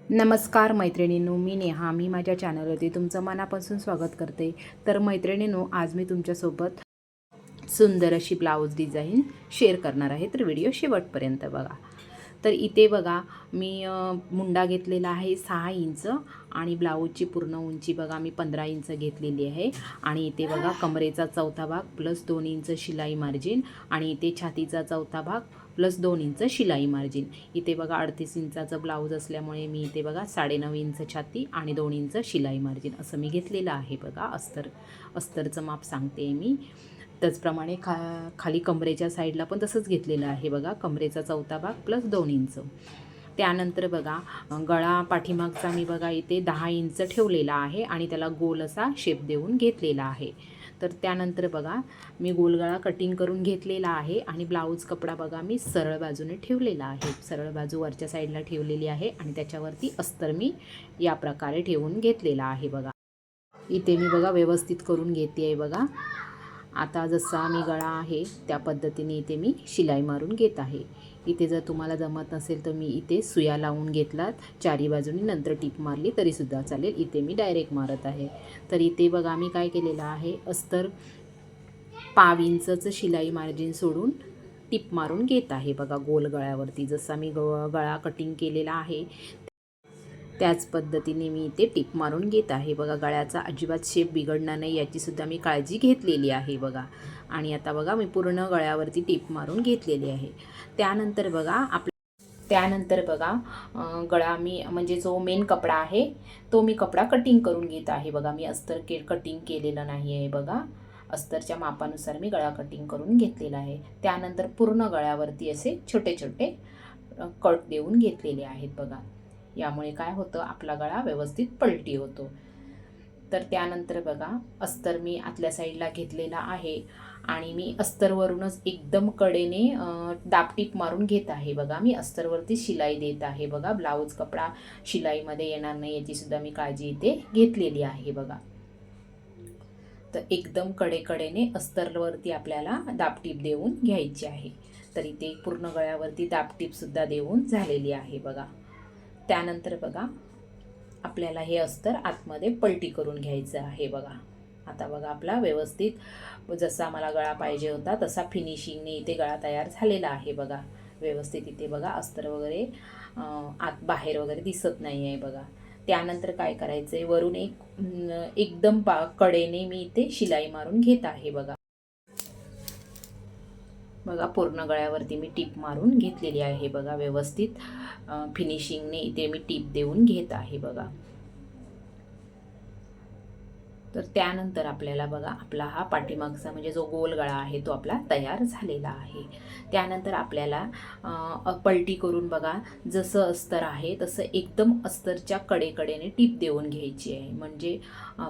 नमस्कार मैत्रिणींनो, मी नेहा. मी माझ्या चॅनलवरती तुमचं मनापासून स्वागत करते. तर मैत्रिणींनो, आज मी तुमच्यासोबत सुंदर अशी ब्लाऊज डिझाईन शेअर करणार आहे. तर व्हिडिओ शेवटपर्यंत बघा. तर इथे बघा, मी मुंडा घेतलेला आहे 6 इंच आणि ब्लाऊजची पूर्ण उंची बघा मी 15 इंच घेतलेली आहे. आणि इथे बघा कमरेचा चौथा भाग प्लस 2 इंच शिलाई मार्जिन आणि इथे छातीचा चौथा भाग प्लस 2 इंच शिलाई मार्जिन. इथे बघा 38 इंचाचं ब्लाऊज असल्यामुळे मी इथे बघा 9.5 इंच छाती आणि 2 इंच शिलाई मार्जिन असं मी घेतलेलं आहे बघा. अस्तरचं माप सांगते मी. त्याचप्रमाणे खाली कमरेच्या साईडला पण तसंच घेतलेलं आहे बघा. कमरेचा चौथा भाग प्लस 2 इंच. त्यानंतर बघा गळा पाठीमागचा मी बघा इथे 10 इंच ठेवलेला आहे आणि त्याला गोल असा शेप देऊन घेतलेला आहे. तर त्यानंतर बघा मी गोलगळा कटिंग करून घेतलेला आहे आणि ब्लाऊज कपडा बघा मी सरळ बाजूने ठेवलेला आहे. सरळ बाजू वरच्या साईडला ठेवलेली आहे आणि त्याच्यावरती अस्तर मी या प्रकारे ठेवून घेतलेला आहे बघा. इथे मी बघा व्यवस्थित करून घेते आहे बघा. आता जसा मी गळा आहे त्या पद्धतीने इथे मी शिलाई मारून घेत आहे. इथे जर तुम्हाला जमत नसेल तर मी इथे सुया लावून घेतलात चारी बाजूनी, नंतर टीप मारली तरीसुद्धा चालेल. इथे मी डायरेक्ट मारत आहे. तर इथे बघा मी काय केलेलं आहे, अस्तर 1/2 इंचचं शिलाई मार्जिन सोडून टीप मारून घेत आहे बघा गोल गळ्यावरती. जसा मी गळा कटिंग केलेला आहे त्याच पद्धतीने मी इथे टिप मारून घेत आहे बघा. गळ्याचा अजिबात शेप बिघडणार नाही याचीसुद्धा मी काळजी घेतलेली आहे बघा. आणि आता बघा मी पूर्ण गळ्यावरती टिप मारून घेतलेली आहे. त्यानंतर बघा गळा मी म्हणजे जो मेन कपडा आहे तो मी कपडा कटिंग करून घेत आहे बघा. मी अस्तर कटिंग केलेलं नाही आहे बघा. अस्तरच्या मापानुसार मी गळा कटिंग करून घेतलेला आहे. त्यानंतर पूर्ण गळ्यावरती असे छोटे छोटे कट देऊन घेतलेले आहेत बघा. यामुळे काय होतं, आपला गळा व्यवस्थित पलटी होतो. तर त्यानंतर बघा अस्तर मी आतल्या साईडला घेतलेला आहे आणि मी अस्तरवरूनच एकदम कडेने दाबटीप मारून घेत आहे बघा. मी अस्तरवरती शिलाई देत आहे बघा. ब्लाऊज कपडा शिलाईमध्ये येणार नाही याचीसुद्धा मी काळजी इथे घेतलेली आहे बघा. तर एकदम कडेने अस्तरवरती आपल्याला दाबटीप देऊन घ्यायची आहे. तर इथे पूर्ण गळ्यावरती दाबटीपसुद्धा देऊन झालेली आहे बघा. त्यानंतर बघा आपल्याला हे अस्तर आतमध्ये पलटी करून घ्यायचं आहे बघा. आता बघा आपला व्यवस्थित जसा मला गळा पाहिजे होता तसा फिनिशिंगने इथे गळा तयार झालेला आहे बघा. व्यवस्थित इथे बघा अस्तर वगैरे आत बाहेर वगैरे दिसत नाही आहे बघा. त्यानंतर काय करायचं आहे, वरून एकदम कडेने मी इथे शिलाई मारून घेत आहे बघा. बघा पूर्ण गळ्यावरती मी टीप मारून घेतलेली आहे बघा. व्यवस्थित फिनिशिंगने इथे मी टीप देऊन घेत आहे बघा. तर त्यानंतर आपल्याला बघा आपला हा पाठीमागचा म्हणजे जो गोल गळा आहे तो आपला तयार झालेला आहे. त्यानंतर आपल्याला पलटी करून बघा जसं अस्तर आहे तसं एकदम अस्तरच्या कडेने टीप देऊन घ्यायची आहे. म्हणजे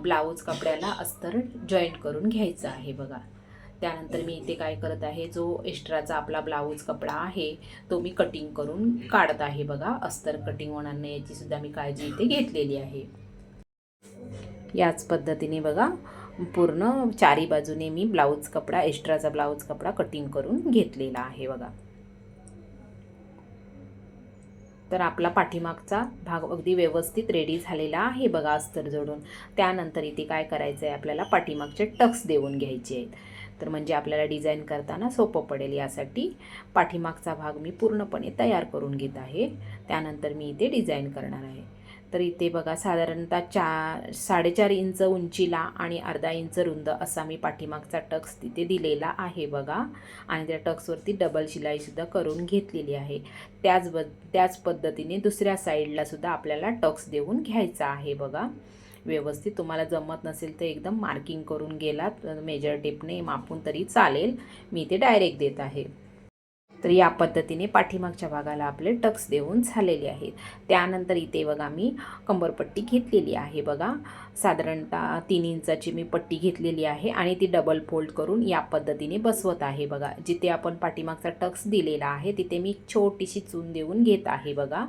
ब्लाऊज कपड्याला अस्तर जॉईंट करून घ्यायचं आहे बघा. त्यानंतर मी इथे काय करत आहे, जो एक्स्ट्राचा आपला ब्लाऊज कपडा आहे तो मी कटिंग करून काढत आहे बघा. अस्तर कटिंग होणार नाही याचीसुद्धा मी काळजी इथे घेतलेली आहे. याच पद्धतीने बघा पूर्ण चारी बाजूने मी एक्स्ट्राचा ब्लाऊज कपडा कटिंग करून घेतलेला आहे बघा. तर आपला पाठीमागचा भाग अगदी व्यवस्थित रेडी झालेला आहे बघा अस्तर जोडून. त्यानंतर इथे काय करायचं आहे, आपल्याला पाठीमागचे टक्स देऊन घ्यायचे आहेत. तर म्हणजे आपल्याला डिझाईन करताना सोपं पडेल यासाठी पाठीमागचा भाग मी पूर्णपणे तयार करून घेत आहे. त्यानंतर मी इथे डिझाईन करणार आहे. तर इथे बघा साधारणतः 4.5 इंच उंचीला आणि अर्धा इंच रुंद असा मी पाठीमागचा टक्स तिथे दिलेला आहे बघा. आणि त्या टक्सवरती डबल शिलाईसुद्धा करून घेतलेली आहे. त्याच पद्धतीने दुसऱ्या साईडला सुद्धा आपल्याला टक्स देऊन घ्यायचा आहे बघा. व्यवस्थित तुम्हाला जमत नसेल तर एकदम मार्किंग करून गेलात मेजर टेपने मापून तरी चालेल. मी ते डायरेक्ट देत आहे. तर या पद्धतीने पाठीमागच्या भागाला आपले टक्स देऊन झालेले आहेत. त्यानंतर इथे बघा मी कंबरपट्टी घेतलेली आहे बघा. साधारणतः 3 इंचाची मी पट्टी घेतलेली आहे आणि ती डबल फोल्ड करून या पद्धतीने बसवत आहे बघा. जिथे आपण पाठीमागचा टक्स दिलेला आहे तिथे मी छोटीशी चून देऊन घेत आहे बघा.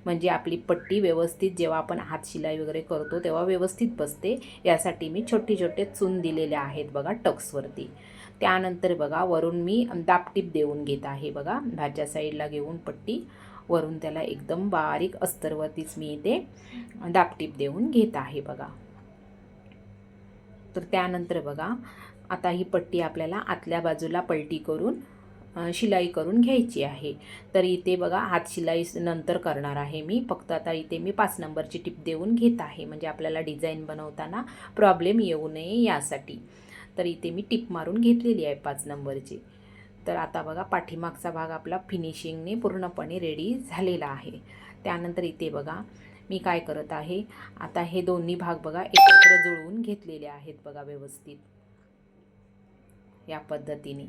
म्हणजे आपली पट्टी व्यवस्थित जेव्हा आपण हात शिलाई वगैरे करतो तेव्हा व्यवस्थित बसते. यासाठी मी छोटे चून दिलेले आहेत बघा टक्सवरती. त्यानंतर बघा वरून मी दाबटीप देऊन घेत आहे बघा. भाच्या साईडला घेऊन पट्टी वरून त्याला एकदम बारीक अस्तरवरतीच मी इथे दापटीप देऊन घेत आहे बघा. तर त्यानंतर बघा आता ही पट्टी आपल्याला आतल्या बाजूला पलटी करून शिलाई करून घ्यायची आहे. तर इथे बघा हात शिलाई नंतर करणार आहे मी, फक्त आता इथे मी 5 नंबरची टिप देऊन घेत आहे, म्हणजे आपल्याला डिझाईन बनवताना प्रॉब्लेम येऊ नये यासाठी. तर इथे मी टिप मारून घेतलेली आहे 5 नंबरची. तर आता बघा पाठीमागचा भाग आपला फिनिशिंगने पूर्णपणे रेडी झालेला आहे. त्यानंतर इथे बघा मी काय करत आहे, आता हे दोन्ही भाग बघा एकत्र जुळवून घेतलेले आहेत बघा व्यवस्थित या पद्धतीने.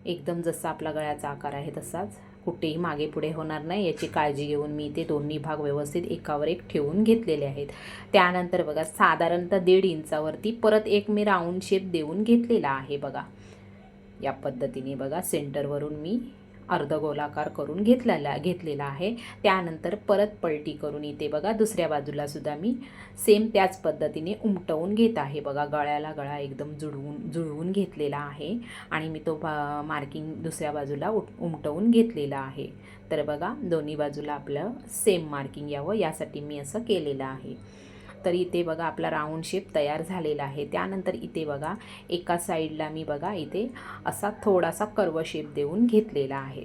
एकदम जसा आपला गळ्याचा आकार आहे तसाच, कुठेही मागे पुढे होणार नाही याची काळजी घेऊन मी ते दोन्ही भाग व्यवस्थित एकावर एक ठेवून घेतलेले आहेत. त्यानंतर बघा साधारणतः 1.5 इंचावरती परत एक मी राऊंड शेप देऊन घेतलेला आहे बघा. या पद्धतीने बघा सेंटरवरून मी अर्धगोलाकार करून घेतलेला आहे. त्यानंतर परत पलटी करून इथे बघा दुसऱ्या बाजूला सुद्धा मी सेम त्याच पद्धतीने उमटवून घेत आहे बघा. गळ्याला गळा एकदम जुळवून घेतलेला आहे आणि मी तो मार्किंग दुसऱ्या बाजूला उमटवून घेतलेला आहे. तर बघा दोन्ही बाजूला आपलं सेम मार्किंग यावं यासाठी मी असं केलेलं आहे. तर इथे बघा आपला राऊंड शेप तयार झालेला आहे. त्यानंतर इथे बघा एका साईडला मी बघा इथे असा थोडासा कर्व शेप देऊन घेतलेला आहे.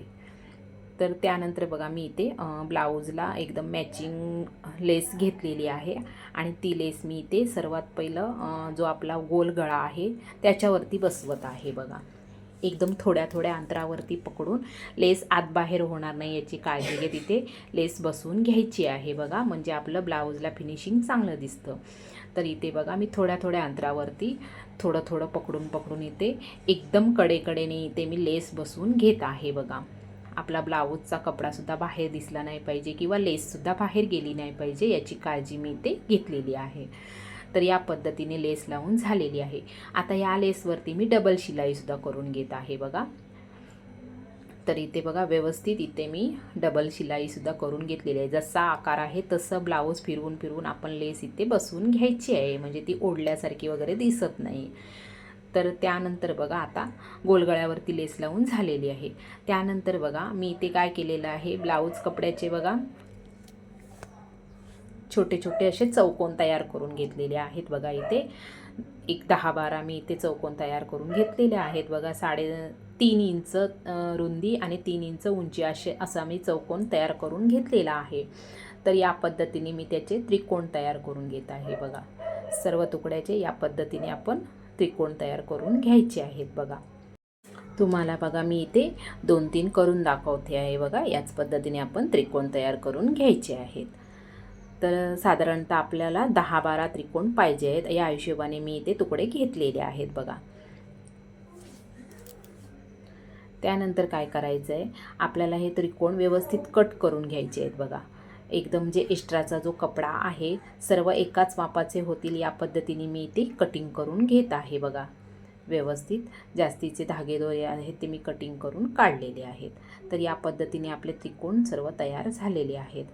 तर त्यानंतर बघा मी इथे ब्लाऊजला एकदम मॅचिंग लेस घेतलेली आहे आणि ती लेस मी इथे सर्वात पहिलं जो आपला गोल गळा आहे त्याच्यावरती बसवत आहे बघा. एकदम थोड्या थोड्या अंतरावरती पकडून लेस आत बाहेर होणार नाही याची काळजी घेत इथे लेस बसवून घ्यायची आहे बघा, म्हणजे आपलं ब्लाऊजला फिनिशिंग चांगलं दिसतं. तर इथे बघा मी थोड्या थोड्या अंतरावरती थोडं पकडून इथे एकदम कडेकडेने इथे मी लेस बसवून घेत आहे बघा. आपला ब्लाऊजचा कपडासुद्धा बाहेर दिसला नाही पाहिजे किंवा लेससुद्धा बाहेर गेली नाही पाहिजे याची काळजी मी इथे घेतलेली आहे. तर या पद्धतीने लेस लावून झालेली आहे. आता या लेसवरती मी डबल शिलाईसुद्धा करून घेत आहे बघा. तर इथे बघा व्यवस्थित इथे मी डबल शिलाईसुद्धा करून घेतलेली आहे. जसा आकार आहे तसं ब्लाऊज फिरवून आपण लेस इथे बसवून घ्यायची आहे, म्हणजे ती ओढल्यासारखी वगैरे दिसत नाही. तर त्यानंतर बघा आता गोलगळ्यावरती लेस लावून झालेली आहे. त्यानंतर बघा मी इथे काय केलेलं आहे, ब्लाऊज कपड्याचे बघा छोटे छोटे असे चौकोन तयार करून घेतलेले आहेत बघा. इथे एक 10-12 मी इथे चौकोन तयार करून घेतलेले आहेत बघा. 3.5 इंच रुंदी आणि 3 इंच उंची असा मी चौकोन तयार करून घेतलेला आहे. तर या पद्धतीने मी त्याचे त्रिकोण तयार करून घेत आहे बघा. सर्व तुकड्याचे या पद्धतीने आपण त्रिकोण तयार करून घ्यायचे आहेत बघा. तुम्हाला बघा मी इथे 2-3 करून दाखवते आहे बघा. याच पद्धतीने आपण त्रिकोण तयार करून घ्यायचे आहेत. तर साधारणतः आपल्याला 10-12 त्रिकोण पाहिजे आहेत, या हिशोबाने मी इथे तुकडे घेतलेले आहेत बघा. त्यानंतर काय करायचं आहे, आपल्याला हे त्रिकोण व्यवस्थित कट करून घ्यायचे आहेत बघा. एकदम जे एक्स्ट्राचा जो कपडा आहे सर्व एकाच मापाचे होतील या पद्धतीने मी इथे कटिंग करून घेत आहे बघा. व्यवस्थित जास्तीचे धागेदोरे आहेत ते मी कटिंग करून काढलेले आहेत. तर या पद्धतीने आपले त्रिकोण सर्व तयार झालेले आहेत.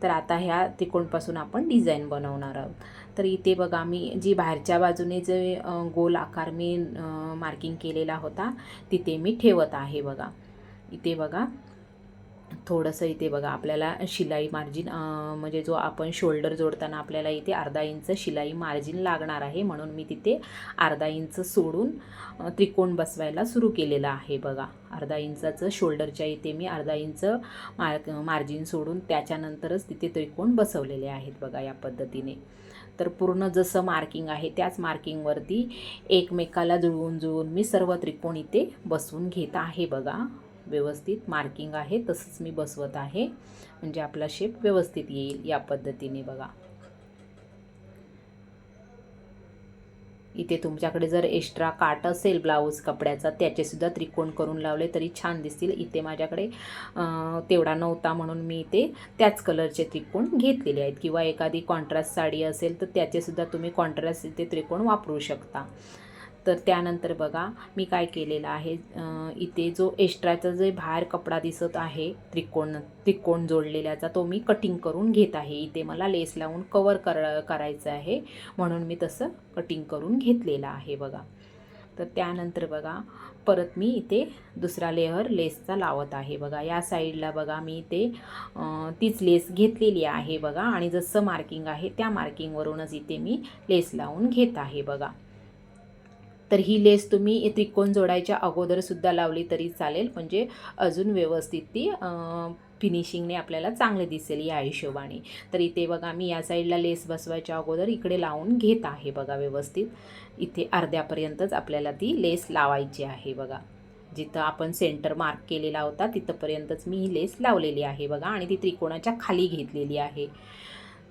तर आता ह्या त्रिकोणपासून आपण डिझाईन बनवणार आहोत. तर इथे बघा मी जी बाहेरच्या बाजूने जे गोल आकार मी मार्किंग केलेला होता तिथे मी ठेवत आहे बघा. इथे बघा थोडंसं इथे बघा आपल्याला शिलाई मार्जिन म्हणजे जो आपण शोल्डर जोडताना आपल्याला इथे अर्धा इंच शिलाई मार्जिन लागणार आहे, म्हणून मी तिथे अर्धा इंच सोडून त्रिकोण बसवायला सुरू केलेलं आहे बघा. अर्धा इंचाचं शोल्डरच्या इथे मी अर्धा इंच मार्जिन सोडून त्याच्यानंतरच तिथे त्रिकोण बसवलेले आहेत बघा या पद्धतीने. तर पूर्ण जसं मार्किंग आहे त्याच मार्किंगवरती एकमेकाला जुळवून मी सर्व त्रिकोण इथे बसवून घेत आहे बघा. व्यवस्थित मार्किंग आहे तसंच मी बसवत आहे, म्हणजे आपला शेप व्यवस्थित येईल या पद्धतीने बघा. इथे तुमच्याकडे जर एक्स्ट्रा काट असेल ब्लाऊज कपड्याचा त्याचे सुद्धा त्रिकोण करून लावले तरी छान दिसतील. इथे माझ्याकडे तेवढा नव्हता म्हणून मी इथे त्याच कलरचे त्रिकोण घेतलेले आहेत, किंवा एखादी कॉन्ट्रास्ट साडी असेल तर त्याचे सुद्धा तुम्ही कॉन्ट्रास्ट इथे त्रिकोण वापरू शकता. तर त्यानंतर बघा मी काय केलेलं आहे, इथे जो एक्स्ट्राचा जे बाहेर कपडा दिसत आहे त्रिकोण जोडलेल्याचा तो मी कटिंग करून घेत आहे. इथे मला लेस लावून कवर करायचं आहे म्हणून मी तसं कटिंग करून घेतलेलं आहे बघा. तर त्यानंतर बघा परत मी इथे दुसरा लेअर लेसचा लावत आहे बघा. या साईडला बघा मी इथे तीच लेस घेतलेली आहे बघा आणि जसं मार्किंग आहे त्या मार्किंगवरूनच इथे मी लेस लावून घेत आहे बघा. तर ही लेस तुम्ही त्रिकोण जोडायच्या अगोदरसुद्धा लावली तरी चालेल, म्हणजे अजून व्यवस्थित ती फिनिशिंगने आपल्याला चांगले दिसेल या हिशोबाने. तर इथे बघा मी या साईडला लेस बसवायच्या अगोदर इकडे लावून घेत आहे बघा व्यवस्थित. इथे अर्ध्यापर्यंतच आपल्याला ती लेस लावायची आहे बघा. जिथं आपण सेंटर मार्क केलेला होता तिथंपर्यंतच मी ही लेस लावलेली आहे बघा आणि ती त्रिकोणाच्या खाली घेतलेली आहे.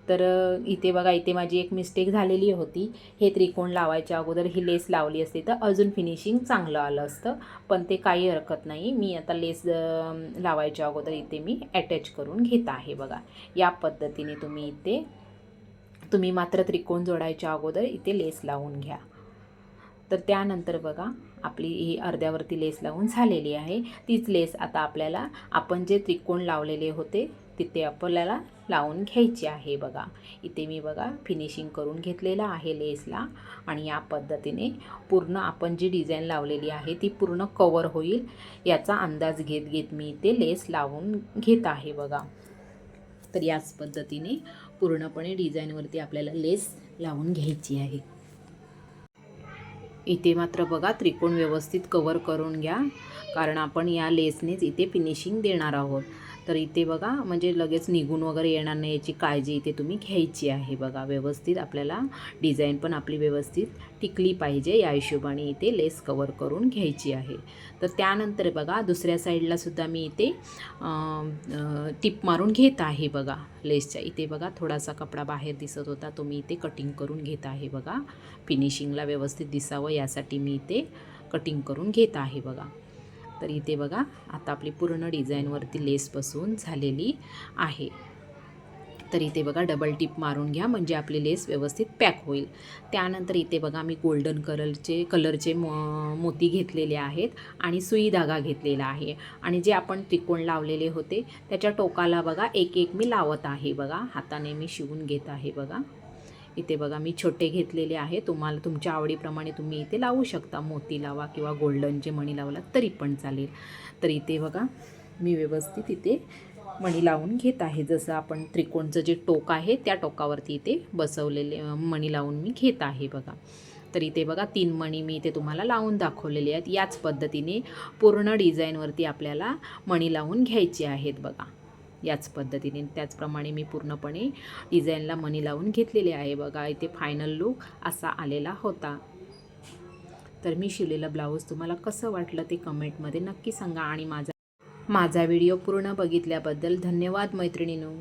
तर इथे बघा इथे माझी एक मिस्टेक झालेली होती. हे त्रिकोण लावायच्या अगोदर ही लेस लावली असती तर अजून फिनिशिंग चांगलं आलं असतं, पण ते काही हरकत नाही. मी आता लेस लावायच्या अगोदर इथे मी अटॅच करून घेत आहे बघा. या पद्धतीने तुम्ही मात्र त्रिकोण जोडायच्या अगोदर इथे लेस लावून घ्या. तर त्यानंतर बघा आपली ही अर्ध्यावरती लेस लावून झालेली आहे. तीच लेस आता आपल्याला आपण जे त्रिकोण लावलेले होते तिथे आपल्याला लावून घ्यायची आहे बघा. इथे मी बघा फिनिशिंग करून घेतलेलं आहे लेसला आणि या पद्धतीने पूर्ण आपण जी डिझाईन लावलेली आहे ती पूर्ण कवर होईल याचा अंदाज घेत घेत मी इथे लेस लावून घेत आहे बघा. तर याच पद्धतीने पूर्णपणे डिझाईनवरती आपल्याला लेस लावून घ्यायची आहे. इथे मात्र बघा त्रिकोण व्यवस्थित कवर करून घ्या, कारण आपण या लेसनेच इथे फिनिशिंग देणार आहोत. तर इथे बघा म्हणजे लगेच निघून वगैरे येणार नाही याची काळजी इथे तुम्ही घ्यायची आहे बघा. व्यवस्थित आपल्याला डिझाईन पण आपली व्यवस्थित टिकली पाहिजे या हिशोबाने इथे लेस कवर करून घ्यायची आहे. तर त्यानंतर बघा दुसऱ्या साईडला सुद्धा मी इथे टिप मारून घेत आहे बघा लेसच्या. इथे बघा थोडासा कपडा बाहेर दिसत होता तो मी इथे कटिंग करून घेत आहे बघा. फिनिशिंगला व्यवस्थित दिसावं यासाठी मी इथे कटिंग करून घेत आहे बघा. तर इथे बघा आता आपली पूर्ण डिझाईनवरती लेस बसवून झालेली आहे. तर इथे बघा डबल टिप मारून घ्या म्हणजे आपली लेस व्यवस्थित पॅक होईल. त्यानंतर इथे बघा मी गोल्डन कलरचे मोती घेतलेले आहेत आणि सुई धागा घेतलेला आहे आणि जे आपण त्रिकोण लावलेले होते त्याच्या टोकाला बघा एक एक मी लावत आहे बघा. हाताने मी शिवून घेत आहे बघा. इथे बघा मी छोटे घेतलेले आहे. तुम्हाला तुमच्या आवडीप्रमाणे तुम्ही इथे लावू शकता. मोती लावा किंवा गोल्डनचे मणी लावलात तरी पण चालेल. तर इथे बघा मी व्यवस्थित इथे मणी लावून घेत आहे. जसं आपण त्रिकोणचं जे टोक आहे त्या टोकावरती इथे बसवलेले मणी लावून मी घेत आहे बघा. तर इथे बघा 3 मणी मी इथे तुम्हाला लावून दाखवलेले आहेत. याच पद्धतीने पूर्ण डिझाईनवरती आपल्याला मणी लावून घ्यायचे आहेत बघा. याच पद्धतीने त्याचप्रमाणे मी पूर्णपणे डिझाईनला मणी लावून घेतलेले आहे बघा. इथे फायनल लुक असा आलेला होता. तर मी शिवलेलं ब्लाऊज तुम्हाला कसं वाटलं ते कमेंटमध्ये नक्की सांगा आणि माझा व्हिडिओ पूर्ण बघितल्याबद्दल धन्यवाद मैत्रिणींनो.